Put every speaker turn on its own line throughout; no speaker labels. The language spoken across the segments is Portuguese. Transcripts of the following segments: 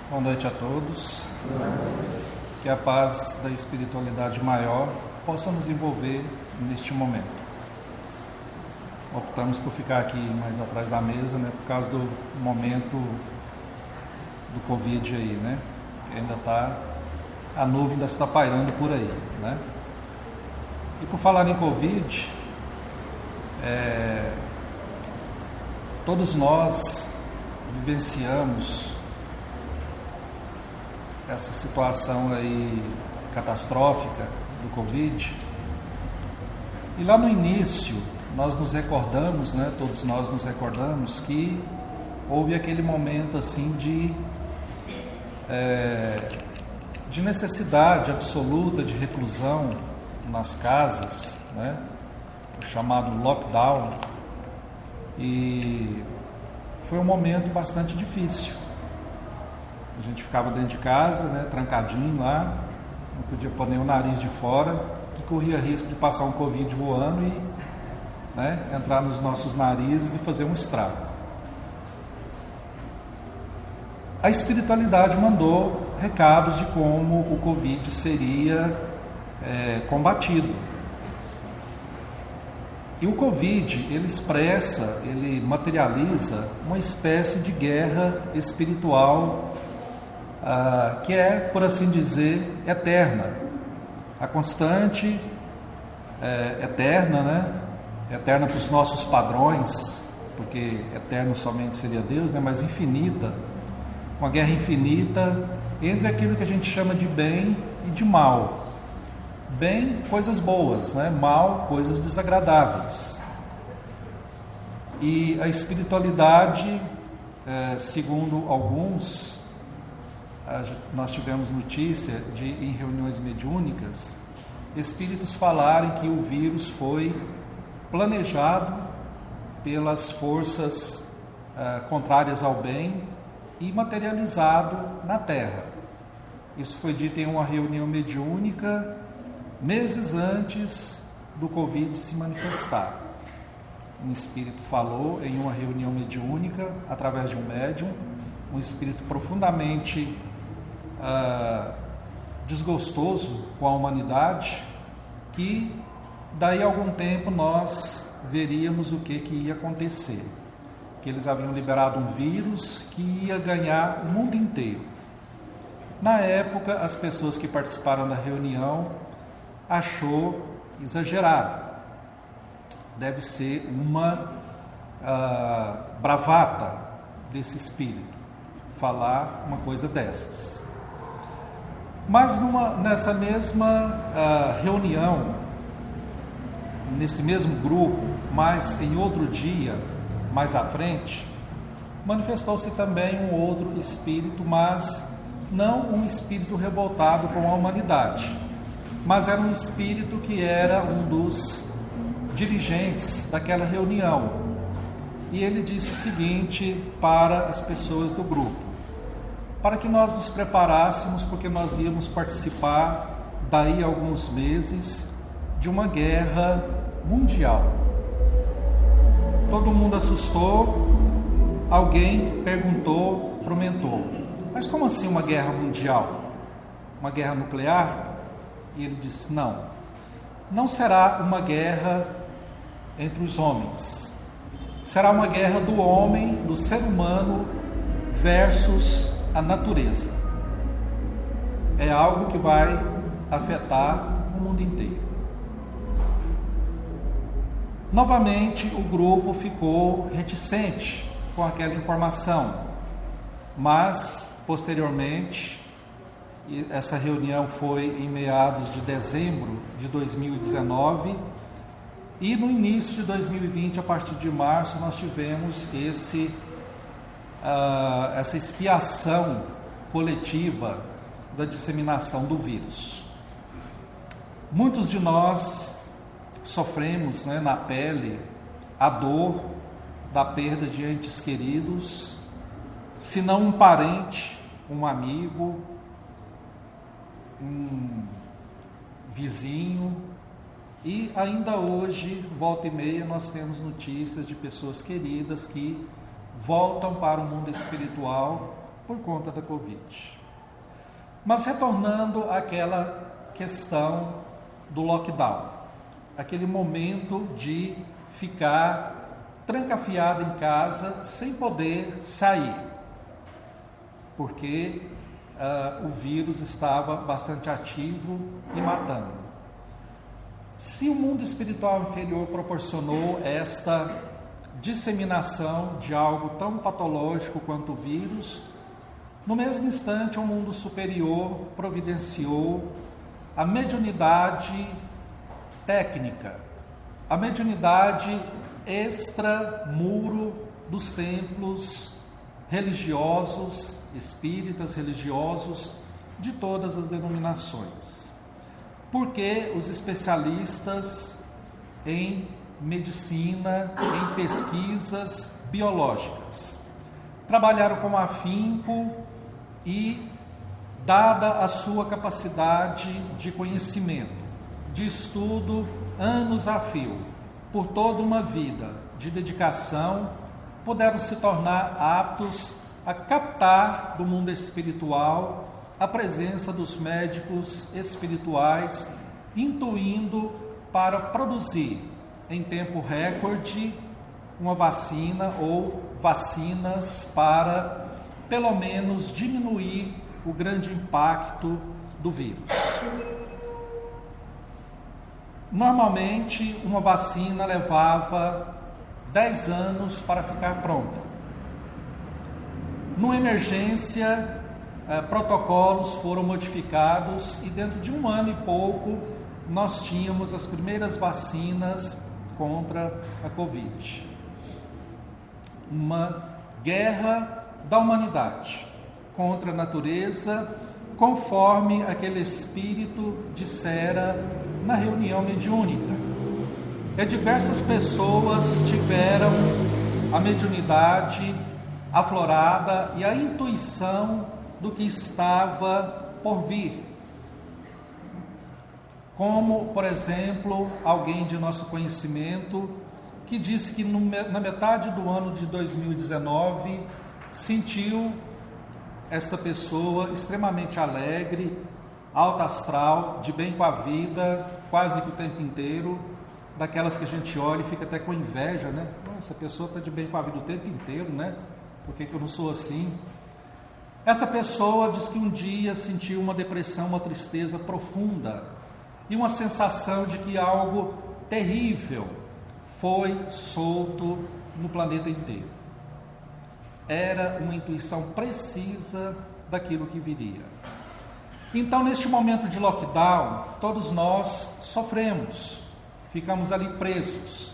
Boa noite a todos. Que a paz da espiritualidade maior possa nos envolver neste momento. Optamos por ficar aqui mais atrás da mesa, né, por causa do momento do Covid aí, né? Que ainda está, a nuvem ainda está pairando por aí, né? E por falar em Covid, todos nós vivenciamos essa situação aí catastrófica do Covid. E lá no início, nós nos recordamos, né, todos nós nos recordamos que houve aquele momento assim de necessidade absoluta de reclusão nas casas, né, o chamado lockdown, e foi um momento bastante difícil. A gente ficava dentro de casa, né, trancadinho lá, não podia pôr nem o nariz de fora, que corria risco de passar um Covid voando e, né, entrar nos nossos narizes e fazer um estrago. A espiritualidade mandou recados de como o Covid seria combatido. E o Covid, ele expressa, ele materializa uma espécie de guerra espiritual que é, por assim dizer, eterna. A constante, eterna, né? Eterna para os nossos padrões, porque eterno somente seria Deus, né? Mas infinita, uma guerra infinita entre aquilo que a gente chama de bem e de mal. Bem, coisas boas, né? Mal, coisas desagradáveis. E a espiritualidade, segundo alguns, nós tivemos notícia em reuniões mediúnicas, espíritos falarem que o vírus foi planejado pelas forças contrárias ao bem e materializado na Terra. Isso foi dito em uma reunião mediúnica meses antes do Covid se manifestar. Um espírito falou em uma reunião mediúnica através de um médium, um espírito profundamente desgostoso com a humanidade, que daí a algum tempo nós veríamos o que ia acontecer, que eles haviam liberado um vírus que ia ganhar o mundo inteiro. Na época, as pessoas que participaram da reunião achou exagerado, deve ser uma bravata desse espírito falar uma coisa dessas. Mas nessa mesma reunião, nesse mesmo grupo, mas em outro dia, mais à frente, manifestou-se também um outro espírito, mas não um espírito revoltado com a humanidade, mas era um espírito que era um dos dirigentes daquela reunião. E ele disse o seguinte para as pessoas do grupo: para que nós nos preparássemos, porque nós íamos participar daí a alguns meses de uma guerra mundial. Todo mundo assustou. Alguém perguntou para o mentor: mas como assim uma guerra mundial? Uma guerra nuclear? E ele disse: não será uma guerra entre os homens, será uma guerra do homem, do ser humano versus a natureza. É algo que vai afetar o mundo inteiro. Novamente, o grupo ficou reticente com aquela informação, mas posteriormente, essa reunião foi em meados de dezembro de 2019, e no início de 2020, a partir de março, nós tivemos essa expiação coletiva da disseminação do vírus. Muitos de nós sofremos, né, na pele a dor da perda de entes queridos, se não um parente, um amigo, um vizinho. E ainda hoje, volta e meia, nós temos notícias de pessoas queridas que voltam para o mundo espiritual por conta da Covid. Mas retornando àquela questão do lockdown, aquele momento de ficar trancafiado em casa sem poder sair, porque o vírus estava bastante ativo e matando. Se o mundo espiritual inferior proporcionou esta disseminação de algo tão patológico quanto o vírus, no mesmo instante o mundo superior providenciou a mediunidade técnica, a mediunidade extra-muro dos templos religiosos, espíritas religiosos de todas as denominações. Porque os especialistas em medicina, em pesquisas biológicas trabalharam com afinco e, dada a sua capacidade de conhecimento, de estudo, anos a fio, por toda uma vida de dedicação, puderam se tornar aptos a captar do mundo espiritual a presença dos médicos espirituais, intuindo para produzir em tempo recorde uma vacina ou vacinas para, pelo menos, diminuir o grande impacto do vírus. Normalmente, uma vacina levava 10 anos para ficar pronta. Numa emergência, protocolos foram modificados e dentro de 1 ano e pouco nós tínhamos as primeiras vacinas contra a Covid. Uma guerra da humanidade contra a natureza, conforme aquele espírito dissera na reunião mediúnica. E diversas pessoas tiveram a mediunidade aflorada e a intuição do que estava por vir. Como, por exemplo, alguém de nosso conhecimento que disse que na metade do ano de 2019 sentiu esta pessoa extremamente alegre, alta astral, de bem com a vida, quase que o tempo inteiro, daquelas que a gente olha e fica até com inveja, né? Essa pessoa está de bem com a vida o tempo inteiro, né? Por que eu não sou assim? Esta pessoa diz que um dia sentiu uma depressão, uma tristeza profunda e uma sensação de que algo terrível foi solto no planeta inteiro. Era uma intuição precisa daquilo que viria. Então, neste momento de lockdown, todos nós sofremos, ficamos ali presos.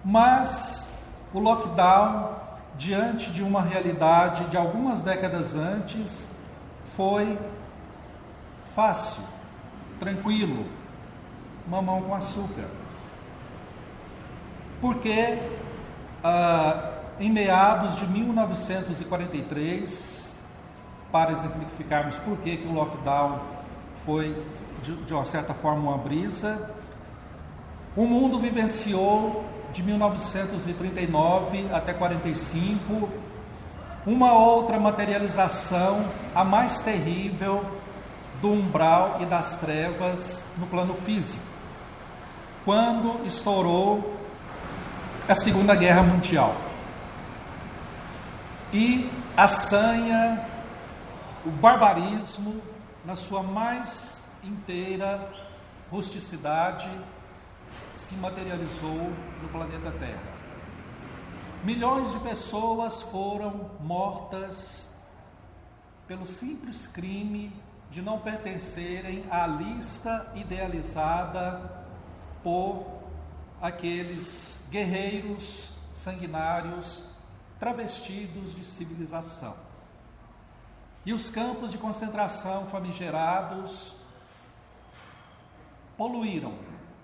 Mas o lockdown, diante de uma realidade de algumas décadas antes, foi fácil, tranquilo, mamão com açúcar. Porque em meados de 1943, para exemplificarmos por que o lockdown foi de uma certa forma uma brisa, o mundo vivenciou de 1939 até 45 uma outra materialização, a mais terrível, do umbral e das trevas no plano físico, quando estourou a Segunda Guerra Mundial. E a sanha, o barbarismo, na sua mais inteira rusticidade, se materializou no planeta Terra. Milhões de pessoas foram mortas pelo simples crime de não pertencerem à lista idealizada por aqueles guerreiros sanguinários travestidos de civilização. E os campos de concentração famigerados poluíram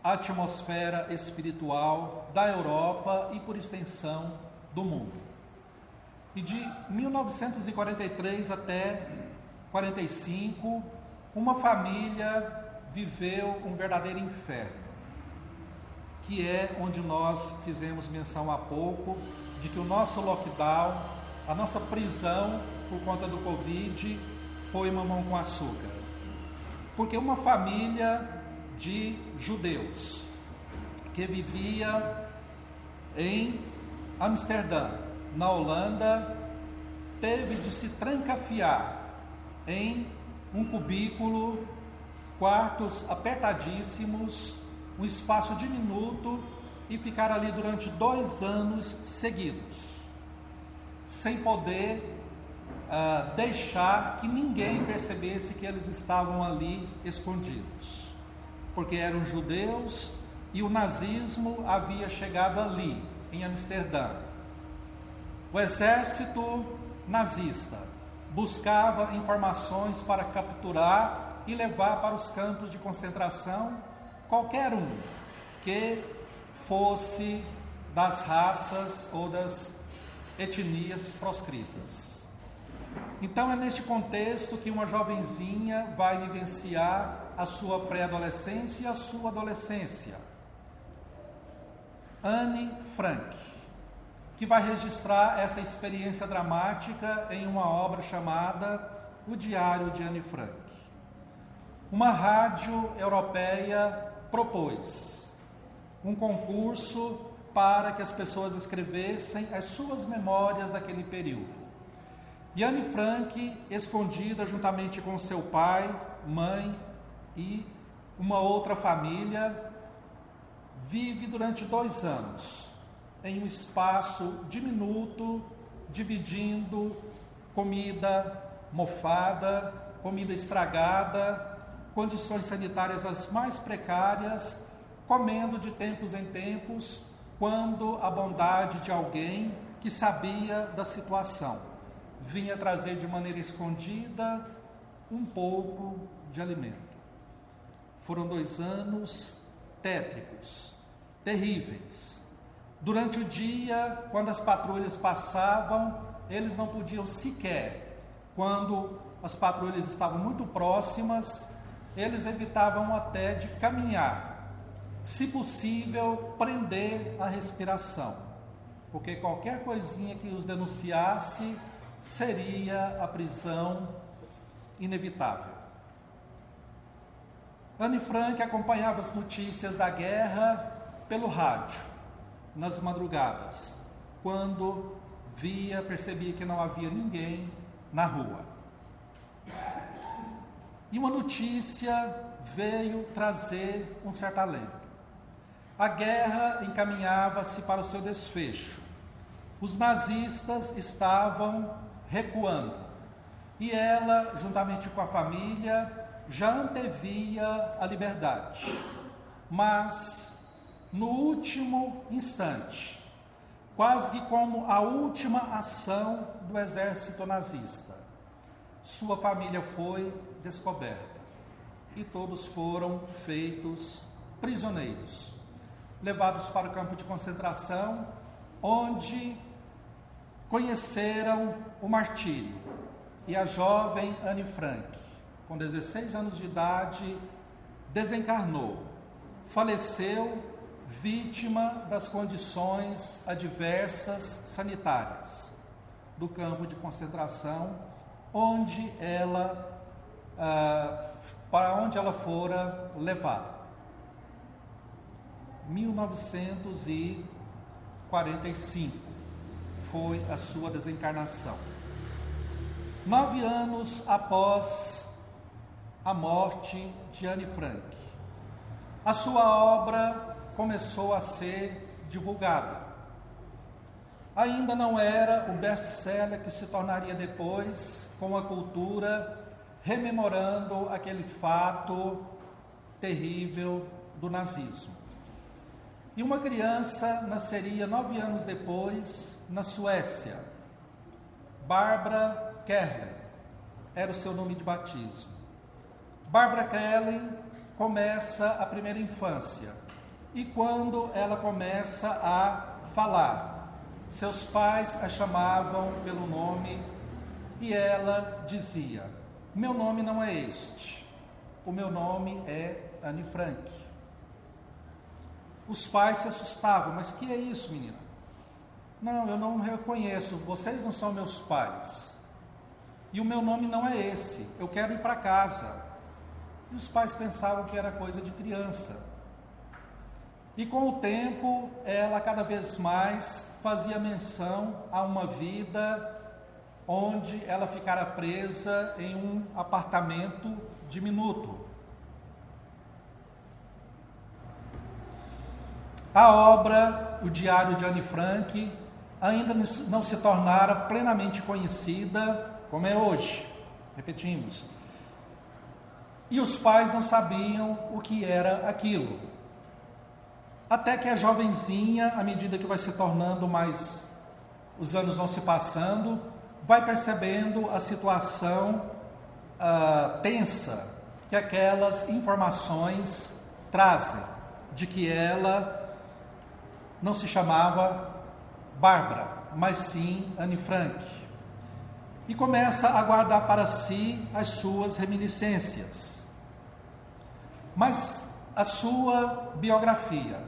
a atmosfera espiritual da Europa e, por extensão, do mundo. E de 1943 até 45, uma família viveu um verdadeiro inferno, que é onde nós fizemos menção há pouco, de que o nosso lockdown, a nossa prisão, por conta do Covid, foi mamão com açúcar. Porque uma família de judeus que vivia em Amsterdã, na Holanda, teve de se trancafiar em um cubículo, quartos apertadíssimos, um espaço diminuto, e ficar ali durante 2 anos seguidos, sem poder deixar que ninguém percebesse que eles estavam ali escondidos, porque eram judeus e o nazismo havia chegado ali, em Amsterdã. O exército nazista buscava informações para capturar e levar para os campos de concentração qualquer um que fosse das raças ou das etnias proscritas. Então é neste contexto que uma jovenzinha vai vivenciar a sua pré-adolescência e a sua adolescência. Anne Frank, que vai registrar essa experiência dramática em uma obra chamada O Diário de Anne Frank. Uma rádio europeia propôs um concurso para que as pessoas escrevessem as suas memórias daquele período. E Anne Frank, escondida juntamente com seu pai, mãe e uma outra família, vive durante 2 anos em um espaço diminuto, dividindo comida mofada, comida estragada, condições sanitárias as mais precárias, comendo de tempos em tempos, quando a bondade de alguém que sabia da situação vinha trazer de maneira escondida um pouco de alimento. Foram 2 anos tétricos, terríveis. Durante o dia, quando as patrulhas passavam, eles não podiam sequer, quando as patrulhas estavam muito próximas, eles evitavam até de caminhar, se possível, prender a respiração, porque qualquer coisinha que os denunciasse seria a prisão inevitável. Anne Frank acompanhava as notícias da guerra pelo rádio, nas madrugadas, quando percebia que não havia ninguém na rua. E uma notícia veio trazer um certo alento. A guerra encaminhava-se para o seu desfecho. Os nazistas estavam recuando. E ela, juntamente com a família, já antevia a liberdade. Mas, no último instante, quase que como a última ação do exército nazista, sua família foi descoberta e todos foram feitos prisioneiros, levados para o campo de concentração, onde conheceram o martírio. E a jovem Anne Frank, com 16 anos de idade, desencarnou, faleceu vítima das condições adversas sanitárias do campo de concentração, para onde ela fora levada. 1945 foi a sua desencarnação. 9 anos após a morte de Anne Frank, a sua obra começou a ser divulgada. Ainda não era o best-seller que se tornaria depois, com a cultura, rememorando aquele fato terrível do nazismo. E uma criança nasceria 9 anos depois, na Suécia. Barbara Kerley era o seu nome de batismo. Barbara Kerley começa a primeira infância. E quando ela começa a falar, seus pais a chamavam pelo nome e ela dizia: meu nome não é este, o meu nome é Anne Frank. Os pais se assustavam: mas que é isso, menina? Não, eu não reconheço, vocês não são meus pais. e o meu nome não é esse, eu quero ir para casa. E os pais pensavam que era coisa de criança. E com o tempo, ela cada vez mais fazia menção a uma vida onde ela ficara presa em um apartamento diminuto. A obra, o Diário de Anne Frank, ainda não se tornara plenamente conhecida como é hoje. Repetimos. E os pais não sabiam o que era aquilo. Até que a jovenzinha, à medida que vai se tornando mais, os anos vão se passando, vai percebendo a situação tensa que aquelas informações trazem, de que ela não se chamava Bárbara, mas sim Anne Frank. E começa a guardar para si as suas reminiscências. Mas a sua biografia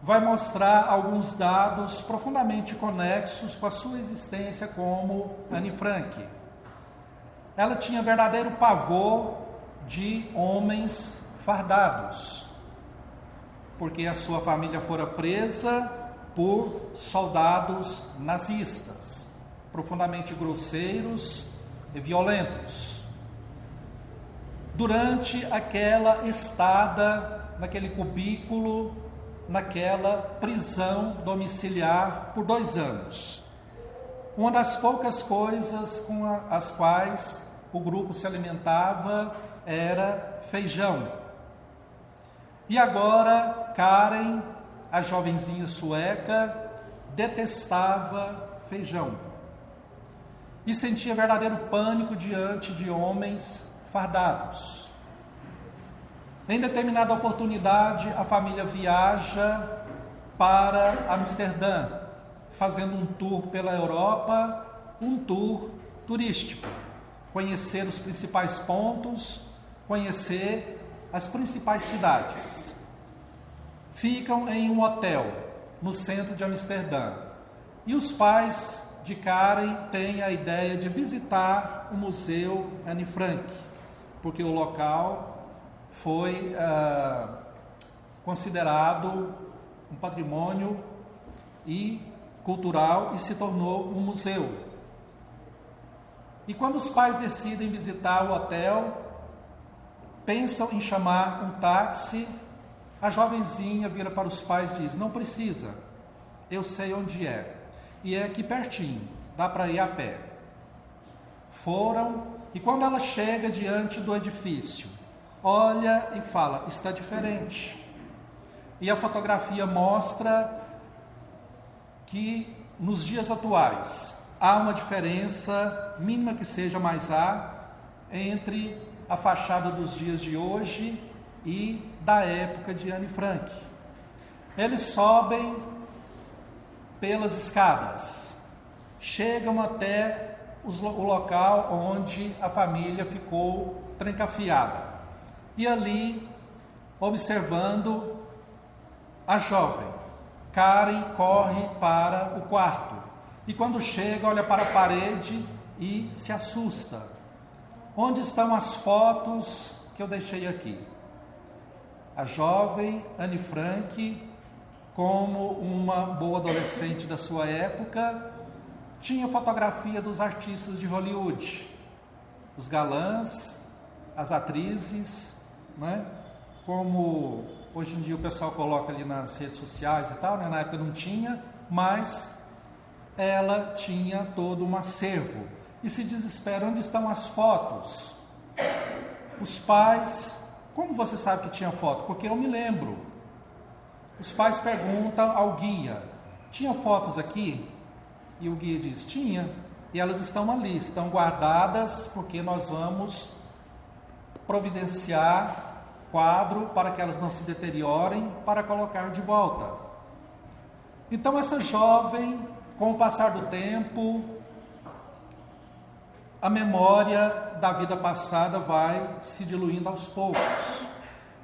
vai mostrar alguns dados profundamente conexos com a sua existência como Anne Frank. Ela tinha verdadeiro pavor de homens fardados, porque a sua família fora presa por soldados nazistas, profundamente grosseiros e violentos. Durante aquela estada, naquele cubículo, naquela prisão domiciliar por 2 anos. Uma das poucas coisas com as quais o grupo se alimentava era feijão. E agora, Karen, a jovenzinha sueca, detestava feijão. E sentia verdadeiro pânico diante de homens fardados. Em determinada oportunidade, a família viaja para Amsterdã, fazendo um tour pela Europa, um tour turístico. Conhecer os principais pontos, conhecer as principais cidades. Ficam em um hotel no centro de Amsterdã. E os pais de Karen têm a ideia de visitar o Museu Anne Frank, porque o local foi considerado um patrimônio cultural e se tornou um museu. E quando os pais decidem visitar o hotel, pensam em chamar um táxi, a jovenzinha vira para os pais e diz: não precisa, eu sei onde é, e é aqui pertinho, dá para ir a pé. Foram, e quando ela chega diante do edifício, olha e fala: está diferente. E a fotografia mostra que nos dias atuais há uma diferença, mínima que seja, mas há, entre a fachada dos dias de hoje e da época de Anne Frank. Eles sobem pelas escadas, chegam até o local onde a família ficou trancafiada. E ali, observando a jovem, Karen corre para o quarto. E quando chega, olha para a parede e se assusta. Onde estão as fotos que eu deixei aqui? A jovem Anne Frank, como uma boa adolescente da sua época, tinha fotografia dos artistas de Hollywood, os galãs, as atrizes, né? Como hoje em dia o pessoal coloca ali nas redes sociais e tal, né? Na época não tinha, mas ela tinha todo um acervo. E se desespera: onde estão as fotos? Os pais: como você sabe que tinha foto? Porque eu me lembro. Os pais perguntam ao guia: tinha fotos aqui? E o guia diz: tinha. E elas estão ali, estão guardadas, porque nós vamos providenciar quadro para que elas não se deteriorem, para colocar de volta. Então essa jovem, com o passar do tempo, a memória da vida passada vai se diluindo aos poucos,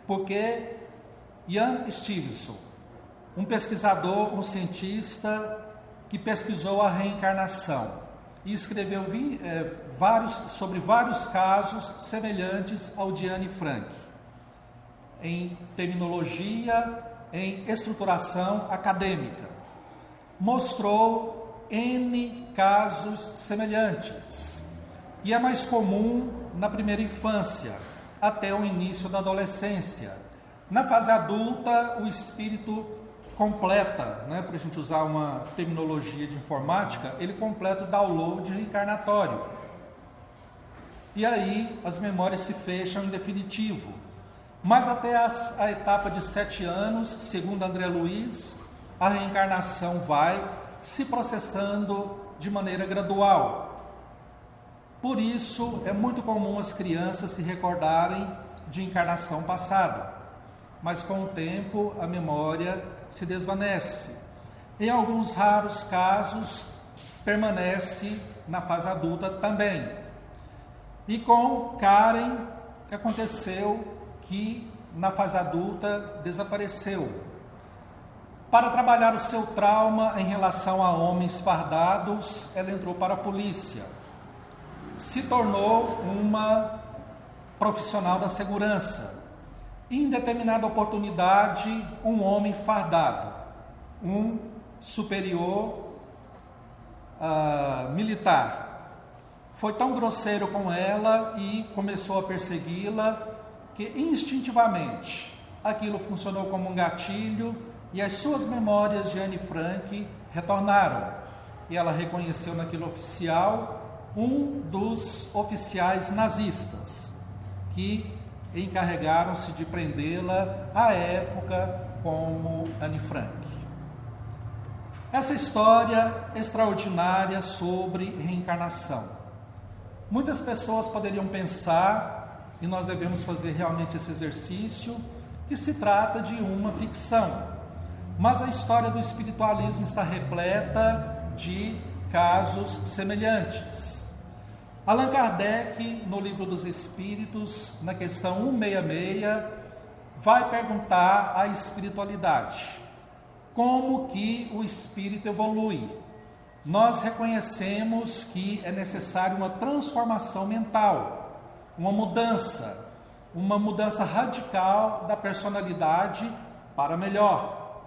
porque Ian Stevenson, um pesquisador, um cientista que pesquisou a reencarnação, e escreveu sobre vários casos semelhantes ao de Anne Frank, em terminologia, em estruturação acadêmica. Mostrou N casos semelhantes, e é mais comum na primeira infância, até o início da adolescência. Na fase adulta, o espírito completa, para a gente usar uma terminologia de informática, ele completa o download reencarnatório. E aí as memórias se fecham em definitivo. Mas até a etapa de 7 anos, segundo André Luiz, a reencarnação vai se processando de maneira gradual. Por isso, é muito comum as crianças se recordarem de encarnação passada, mas com o tempo a memória se desvanece. Em alguns raros casos, permanece na fase adulta também. E com Karen aconteceu que na fase adulta desapareceu. Para trabalhar o seu trauma em relação a homens fardados, ela entrou para a polícia. Se tornou uma profissional da segurança. Em determinada oportunidade, um homem fardado, um superior militar, foi tão grosseiro com ela e começou a persegui-la, que instintivamente aquilo funcionou como um gatilho e as suas memórias de Anne Frank retornaram. E ela reconheceu naquele oficial um dos oficiais nazistas que encarregaram-se de prendê-la à época como Anne Frank. Essa história extraordinária sobre reencarnação. Muitas pessoas poderiam pensar, e nós devemos fazer realmente esse exercício, que se trata de uma ficção. Mas a história do espiritualismo está repleta de casos semelhantes. Allan Kardec, no Livro dos Espíritos, na questão 166, vai perguntar à espiritualidade: como que o espírito evolui? Nós reconhecemos que é necessário uma transformação mental, uma mudança radical da personalidade para melhor.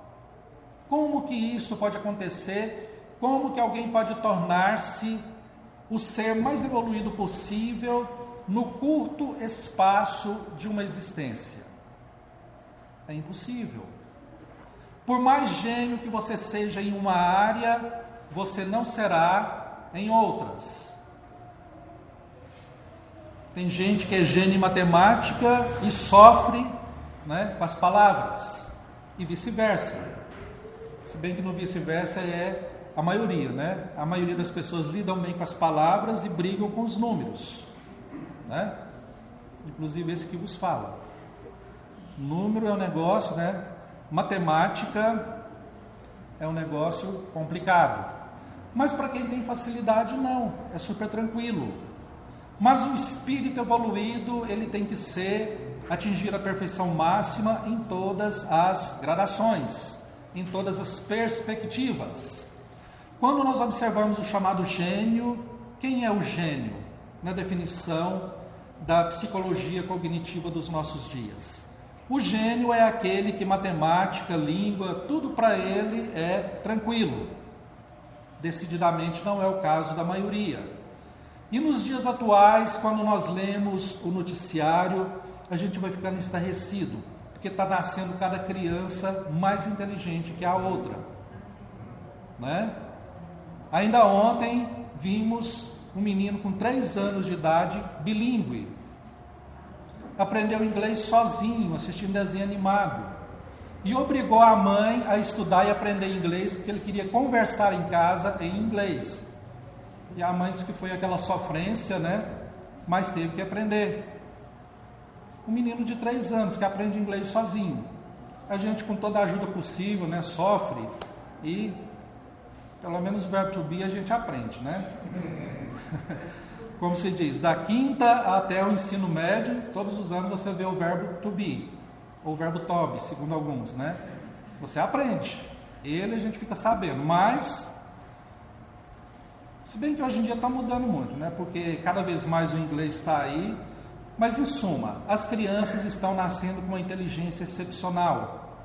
Como que isso pode acontecer? Como que alguém pode tornar-se o ser mais evoluído possível no curto espaço de uma existência? É impossível. Por mais gênio que você seja em uma área, você não será em outras. Tem gente que é gênio em matemática e sofre, com as palavras, e vice-versa. Se bem que no vice-versa é a maioria, A maioria das pessoas lidam bem com as palavras e brigam com os números, Inclusive esse que vos fala. Número é um negócio, Matemática é um negócio complicado. Mas para quem tem facilidade, não. É super tranquilo. Mas o espírito evoluído, ele tem que atingir a perfeição máxima em todas as gradações, em todas as perspectivas. Quando nós observamos o chamado gênio, quem é o gênio? Na definição da psicologia cognitiva dos nossos dias. O gênio é aquele que matemática, língua, tudo para ele é tranquilo. Decididamente não é o caso da maioria. E nos dias atuais, quando nós lemos o noticiário, a gente vai ficando estarrecido, porque está nascendo cada criança mais inteligente que a outra. Ainda ontem vimos um menino com 3 anos de idade, bilíngue. Aprendeu inglês sozinho, assistindo desenho animado. E obrigou a mãe a estudar e aprender inglês, porque ele queria conversar em casa em inglês. E a mãe disse que foi aquela sofrência, mas teve que aprender. Um menino de 3 anos que aprende inglês sozinho. A gente, com toda a ajuda possível, sofre e pelo menos o verbo to be a gente aprende, Como se diz, da quinta até o ensino médio, todos os anos você vê o verbo to be, ou o verbo to be, segundo alguns, Você aprende. Ele a gente fica sabendo, mas Se bem que hoje em dia está mudando muito, né? Porque cada vez mais o inglês está aí. Mas, em suma, as crianças estão nascendo com uma inteligência excepcional.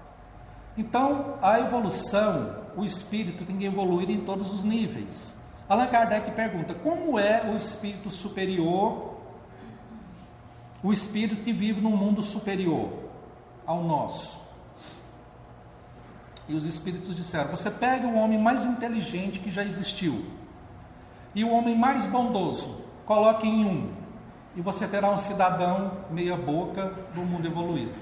Então, a evolução, o espírito tem que evoluir em todos os níveis. Allan Kardec pergunta, como é o espírito superior, o espírito que vive num mundo superior ao nosso? E os espíritos disseram, você pega o homem mais inteligente que já existiu e o homem mais bondoso, coloque em um, e você terá um cidadão meia boca do mundo evoluído.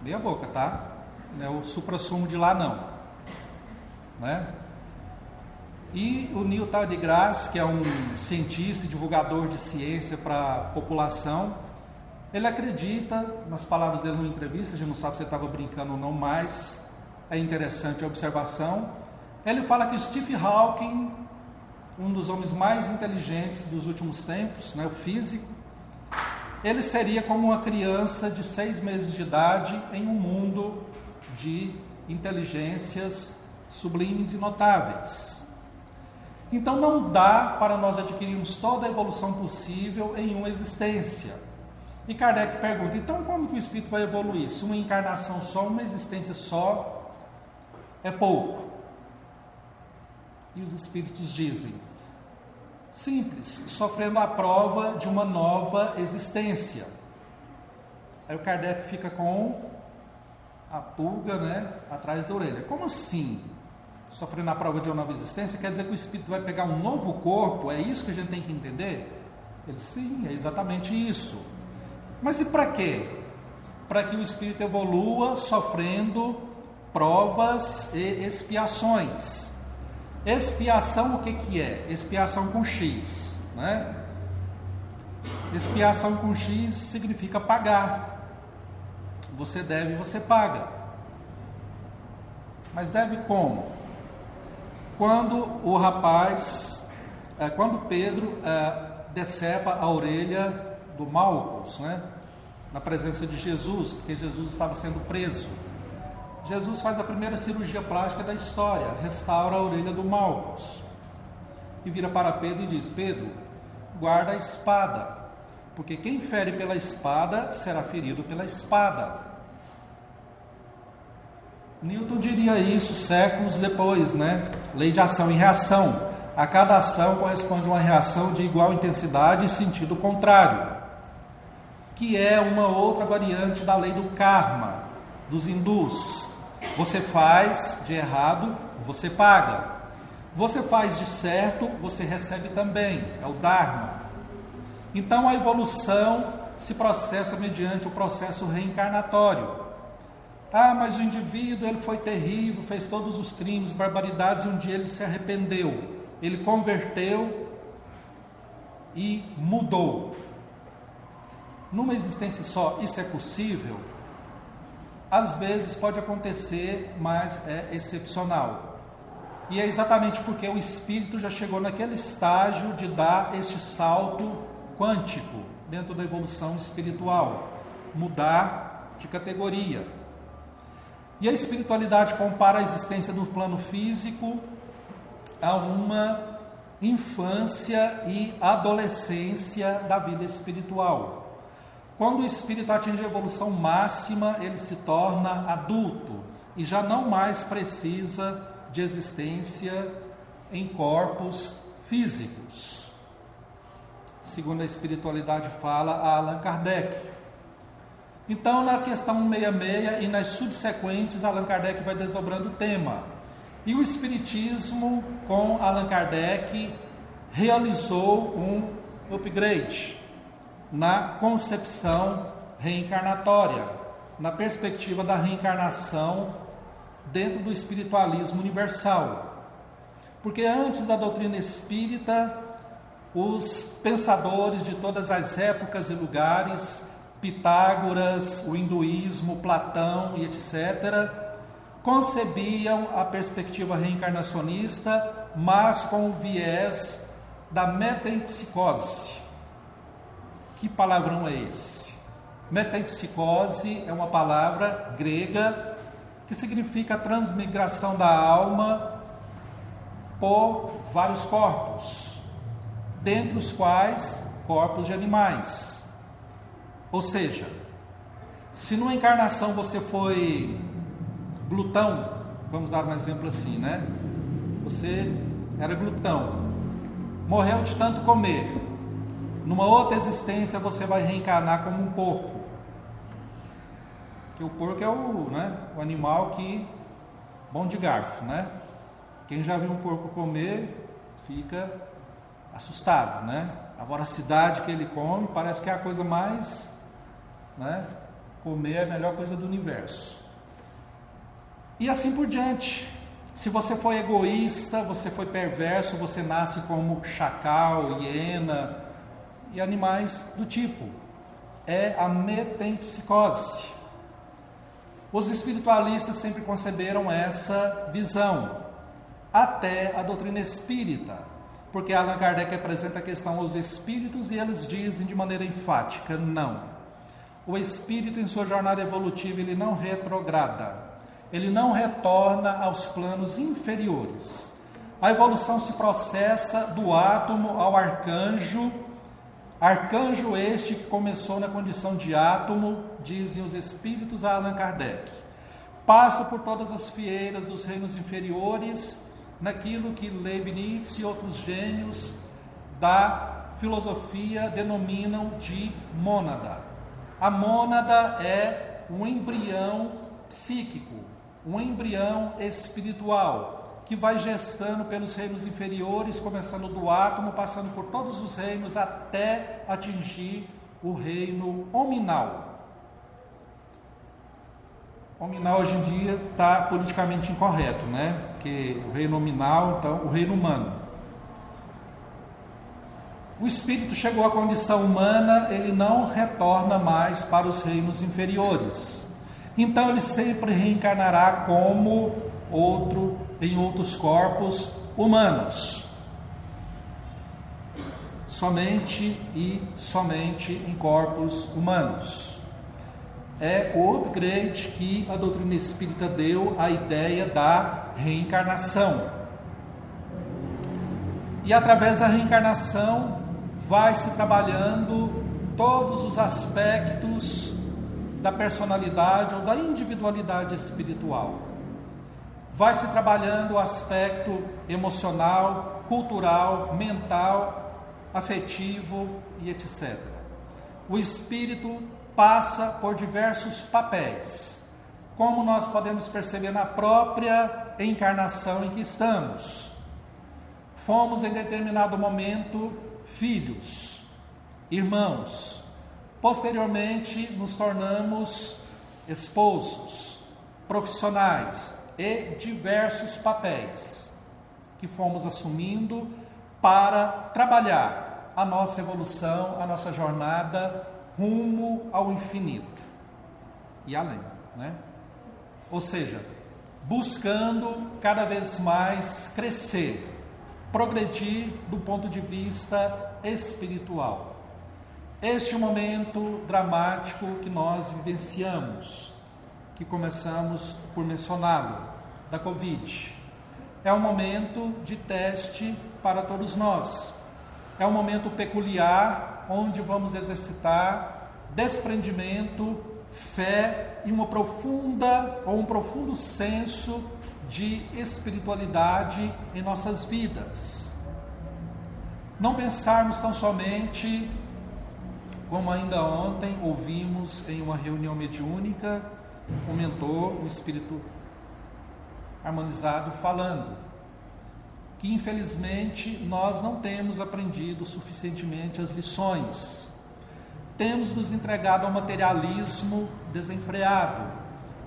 Meia boca, tá? Não é o suprassumo de lá não, né? E o Neil Degrasse, que é um cientista e divulgador de ciência para a população, ele acredita, nas palavras dele numa entrevista, a gente não sabe se ele estava brincando ou não, mas é interessante a observação. Ele fala que Stephen Hawking, um dos homens mais inteligentes dos últimos tempos, né, o físico, ele seria como uma criança de 6 meses de idade em um mundo de inteligências sublimes e notáveis. Então não dá para nós adquirirmos toda a evolução possível em uma existência. E Kardec pergunta, então como que o espírito vai evoluir? Se uma encarnação só, uma existência só, é pouco. E os espíritos dizem, simples, sofrendo a prova de uma nova existência. Aí o Kardec fica com a pulga, né, atrás da orelha. Como assim? Sofrendo a prova de uma nova existência, quer dizer que o espírito vai pegar um novo corpo? É isso que a gente tem que entender? Ele, sim, é exatamente isso. Mas e para quê? Para que o espírito evolua sofrendo provas e expiações. Expiação, o que é? Expiação com X, né? Expiação com X significa pagar. Você deve, você paga. Mas deve como? Quando o rapaz, quando Pedro decepa a orelha do Malcos, né? Na presença de Jesus, porque Jesus estava sendo preso. Jesus faz a primeira cirurgia plástica da história, restaura a orelha do Malcos. E vira para Pedro e diz, Pedro, guarda a espada, porque quem fere pela espada será ferido pela espada. Newton diria isso séculos depois, né? Lei de ação e reação. A cada ação corresponde uma reação de igual intensidade e sentido contrário, que é uma outra variante da lei do karma, dos hindus. Você faz de errado, você paga. Você faz de certo, você recebe também. É o Dharma. Então a evolução se processa mediante o processo reencarnatório. Ah, mas o indivíduo, ele foi terrível, fez todos os crimes, barbaridades, e um dia ele se arrependeu. Ele converteu e mudou. Numa existência só, isso é possível? Às vezes pode acontecer, mas é excepcional. E é exatamente porque o espírito já chegou naquele estágio de dar este salto quântico dentro da evolução espiritual, mudar de categoria. E a espiritualidade compara a existência do plano físico a uma infância e adolescência da vida espiritual. Quando o espírito atinge a evolução máxima, ele se torna adulto e já não mais precisa de existência em corpos físicos. Segundo a espiritualidade fala a Allan Kardec. Então, na questão 166 e nas subsequentes, Allan Kardec vai desdobrando o tema. E o Espiritismo, com Allan Kardec, realizou um upgrade na concepção reencarnatória, na perspectiva da reencarnação dentro do espiritualismo universal. Porque antes da doutrina espírita, os pensadores de todas as épocas e lugares, Pitágoras, o hinduísmo, Platão e etc., concebiam a perspectiva reencarnacionista, mas com o viés da metempsicose. Que palavrão é esse? Metempsicose é uma palavra grega que significa transmigração da alma por vários corpos, dentre os quais corpos de animais. Ou seja, se numa encarnação você foi glutão, vamos dar um exemplo assim, né? Você era glutão, morreu de tanto comer. Numa outra existência você vai reencarnar como um porco. Porque o porco é o animal que bom de garfo, né? Quem já viu um porco comer fica assustado, né? A voracidade que ele come parece que é a coisa mais, né? Comer é a melhor coisa do universo. E assim por diante. Se você foi egoísta, você foi perverso, você nasce como chacal, hiena e animais do tipo. É a metempsicose. Os espiritualistas sempre conceberam essa visão, até a doutrina espírita, porque Allan Kardec apresenta a questão aos espíritos e eles dizem de maneira enfática, não. O espírito em sua jornada evolutiva ele não retrograda, ele não retorna aos planos inferiores. A evolução se processa do átomo ao arcanjo, arcanjo este que começou na condição de átomo, dizem os espíritos a Allan Kardec. Passa por todas as fieiras dos reinos inferiores, naquilo que Leibniz e outros gênios da filosofia denominam de mônada. A mônada é um embrião psíquico, um embrião espiritual, que vai gestando pelos reinos inferiores, começando do átomo, passando por todos os reinos, até atingir o reino hominal. Hominal hoje em dia está politicamente incorreto, né? Porque o reino nominal, então, o reino humano. O espírito chegou à condição humana, ele não retorna mais para os reinos inferiores. Então ele sempre reencarnará como outro, em outros corpos humanos. Somente em corpos humanos. É o upgrade que a doutrina espírita deu à ideia da reencarnação. E através da reencarnação vai se trabalhando todos os aspectos da personalidade ou da individualidade espiritual. Vai se trabalhando o aspecto emocional, cultural, mental, afetivo e etc. O espírito passa por diversos papéis, como nós podemos perceber na própria encarnação em que estamos. Fomos em determinado momento filhos, irmãos, posteriormente nos tornamos esposos, profissionais e diversos papéis que fomos assumindo para trabalhar a nossa evolução, a nossa jornada rumo ao infinito e além, né? Ou seja, buscando cada vez mais crescer, progredir do ponto de vista espiritual. Este é o momento dramático que nós vivenciamos, que começamos por mencioná-lo, da Covid. É um momento de teste para todos nós. É um momento peculiar, onde vamos exercitar desprendimento, fé e um profundo senso de espiritualidade em nossas vidas. Não pensarmos tão somente, como ainda ontem ouvimos em uma reunião mediúnica, um mentor, um espírito harmonizado falando, que infelizmente nós não temos aprendido suficientemente as lições. Temos nos entregado ao materialismo desenfreado,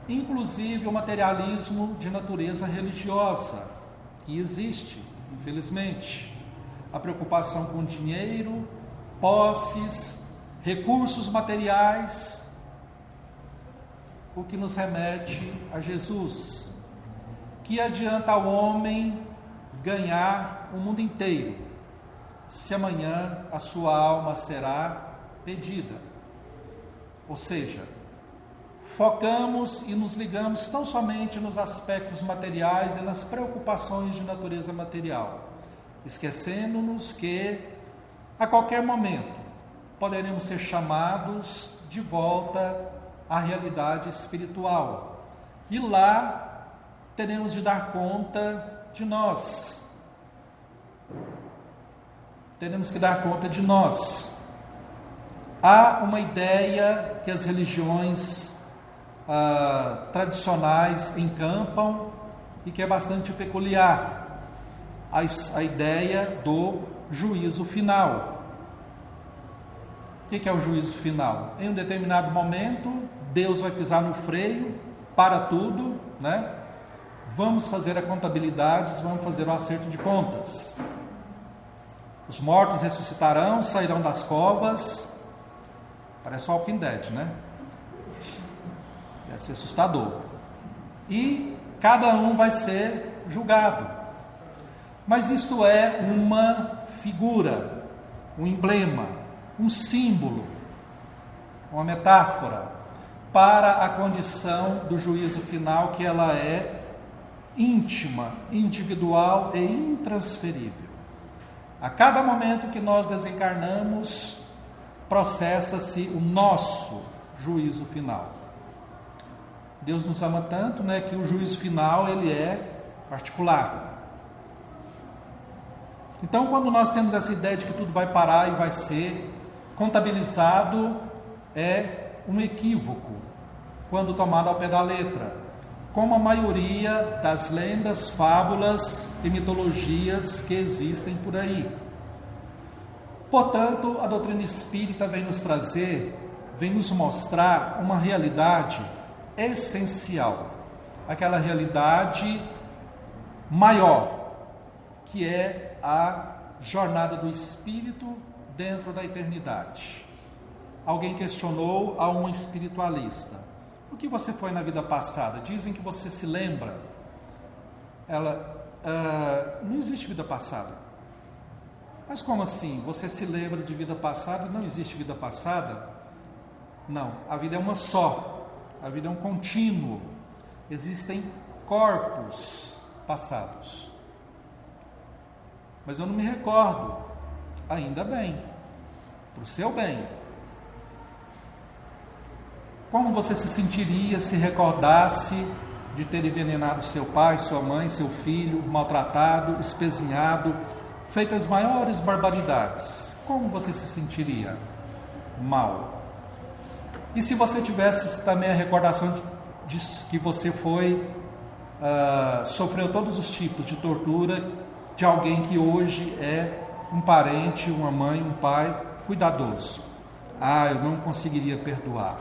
inclusive o materialismo de natureza religiosa, que existe, infelizmente. A preocupação com dinheiro, posses, recursos materiais, o que nos remete a Jesus. Que adianta ao homem ganhar o mundo inteiro, se amanhã a sua alma será pedida? Ou seja, focamos e nos ligamos tão somente nos aspectos materiais e nas preocupações de natureza material, esquecendo-nos que, a qualquer momento, poderemos ser chamados de volta à realidade espiritual. E lá teremos de dar conta de nós. Teremos que dar conta de nós. Há uma ideia que as religiões tradicionais encampam e que é bastante peculiar. A ideia do juízo final. O que é o juízo final? Em um determinado momento, Deus vai pisar no freio, para tudo, né? Vamos fazer a contabilidade, vamos fazer o acerto de contas. Os mortos ressuscitarão, sairão das covas. Parece Walking Dead, né? Deve ser assustador. E cada um vai ser julgado. Mas isto é uma figura, um emblema, um símbolo, uma metáfora para a condição do juízo final, que ela é íntima, individual e intransferível. A cada momento que nós desencarnamos, processa-se o nosso juízo final. Deus nos ama tanto, né, que o juízo final ele é particular. Então, quando nós temos essa ideia de que tudo vai parar e vai ser contabilizado, é um equívoco, quando tomado ao pé da letra, como a maioria das lendas, fábulas e mitologias que existem por aí. Portanto, a doutrina espírita vem nos trazer, vem nos mostrar uma realidade essencial, aquela realidade maior, que é a jornada do espírito dentro da eternidade. Alguém questionou a um espiritualista: o que você foi na vida passada? Dizem que você se lembra. Não existe vida passada. Mas como assim? Você se lembra de vida passada e não existe vida passada? Não, a vida é uma só. A vida é um contínuo. Existem corpos passados. Mas eu não me recordo. Ainda bem. Para o seu bem. Como você se sentiria se recordasse de ter envenenado seu pai, sua mãe, seu filho, maltratado, espezinhado, feito as maiores barbaridades? Como você se sentiria? Mal. E se você tivesse também a recordação de que você sofreu todos os tipos de tortura de alguém que hoje é um parente, uma mãe, um pai cuidadoso? Eu não conseguiria perdoar.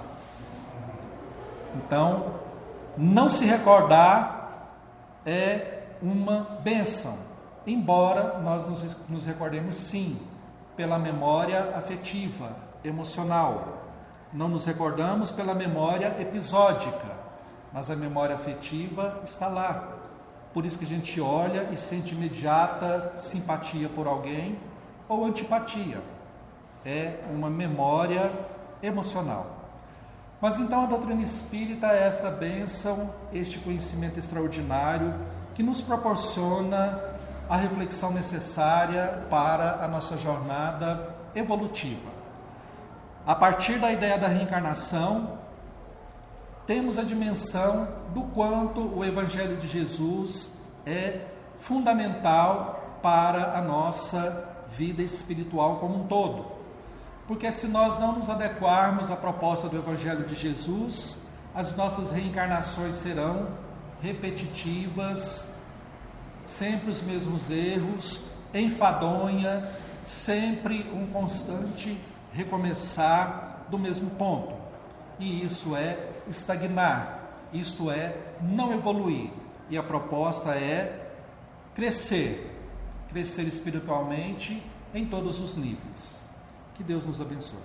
Então, não se recordar é uma bênção, embora nós nos recordemos sim, pela memória afetiva, emocional. Não nos recordamos pela memória episódica, mas a memória afetiva está lá. Por isso que a gente olha e sente imediata simpatia por alguém ou antipatia. É uma memória emocional. Mas então a doutrina espírita é essa bênção, este conhecimento extraordinário que nos proporciona a reflexão necessária para a nossa jornada evolutiva. A partir da ideia da reencarnação, temos a dimensão do quanto o Evangelho de Jesus é fundamental para a nossa vida espiritual como um todo. Porque se nós não nos adequarmos à proposta do Evangelho de Jesus, as nossas reencarnações serão repetitivas, sempre os mesmos erros, enfadonha, sempre um constante recomeçar do mesmo ponto. E isso é estagnar, isto é não evoluir. E a proposta é crescer espiritualmente em todos os níveis. Que Deus nos abençoe.